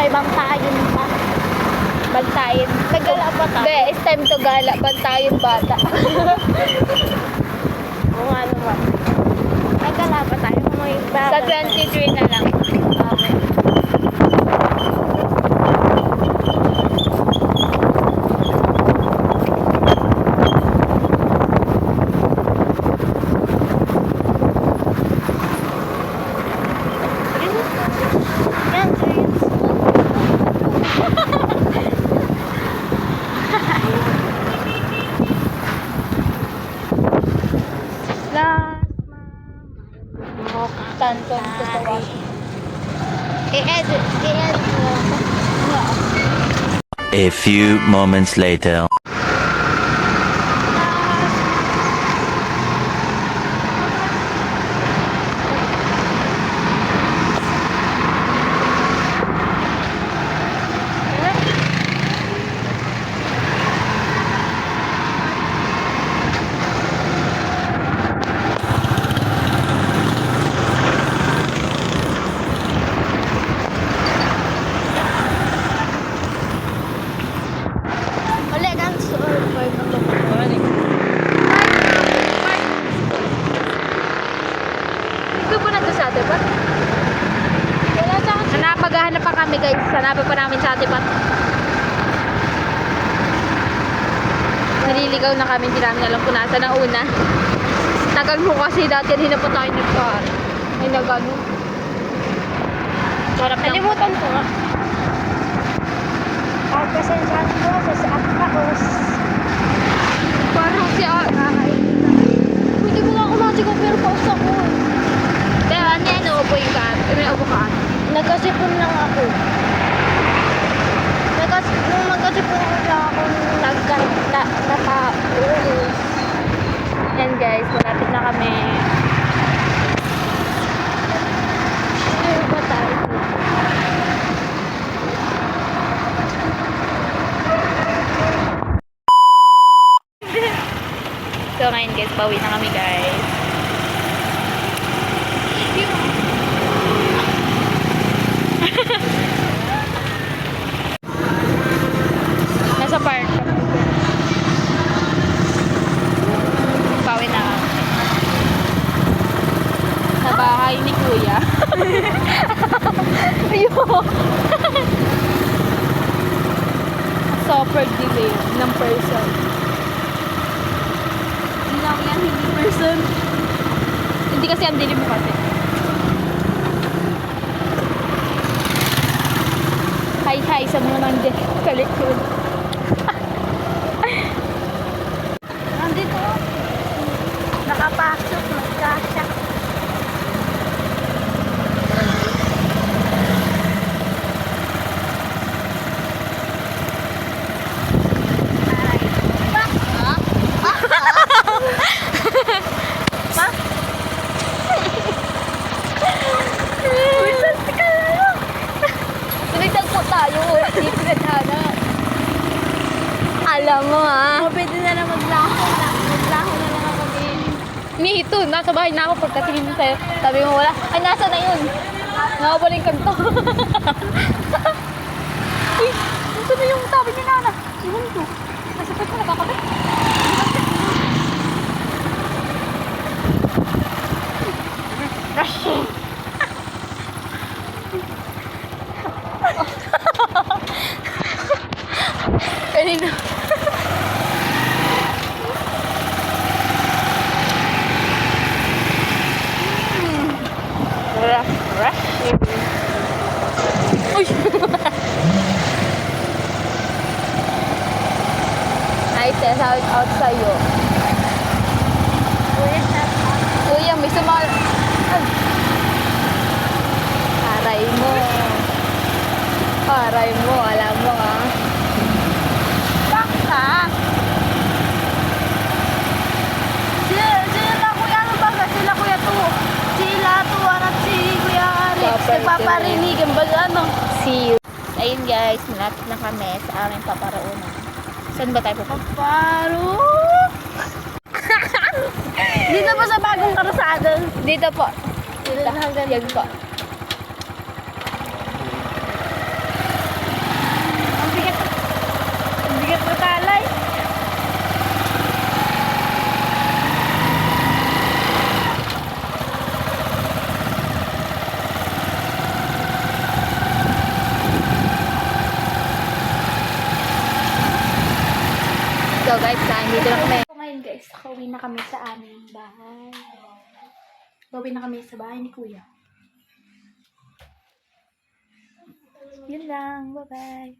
tayo, bantayin pa. Bantayin. Nagala pa tayo. Be, it's time to gala. Bantayin bata. Oo nga naman. Nagala pa tayo. Sa 23 na lang. Okay. A few moments later. Hanap pa kami guys, hanapin pa namin sa Atipat. Naliligaw na kami, hindi namin alam kung nasa na una. Tagal mo kasi dati, hindi na pa tayo nagkaan. Ay nagano. Nalimutan ko nga. Pasensyahan ko sa Atlaos. Parang si hindi mo nga kumati ko pero paus ako. Kaya ano yan, nauboy ka? May ubo ka? Nagkasipon lang ako. Nung magkasipon lang ako, nataulis. Yan guys, malapit na kami. Ano ba tayo? So ngayon guys, bawi na kami guys. Nasa park. Bawi na kami. Sa bahay ni Kuya. Ayun. Super delay ng person. Lang yan, hindi person. Hindi kasi ang dilim mo kasi. Hi sa mga nandiyan kalikod. Nandito. Nakapasok, magkasya. Alam mo Pwede na lang maglaho na. Maglaho na lang ako din. Nito, nasa bahay na ako pagkatingin mo sa'yo. Sabi mo wala. Ay, nasa na yun? Nakabalik ka to. Uy, nasa na yung sabi ni Nana? Iwan ko. Nasa pa na kakabit. Rushing. Kanina. Uy! Ay, shout out sa'yo. Kuya, may sumal... Aray mo. Aray mo, alam mo Baka. Sila kuya ano ba? Sila kuya to. Sila to at si Kuya Alex. Nagpaparinig ang baga ano. See you. Ayun guys, malapit na kami sa aming paparaunan. Saan ba tayo pupunta? Paro. Dito pa sa bagong karusada. Dito po. Dito. Hanggang Yan po. go guys, kain dito na kami. So ngayon guys, nakauwi na kami sa aming bahay. Gawin na kami sa bahay ni Kuya. Yun lang, bye-bye.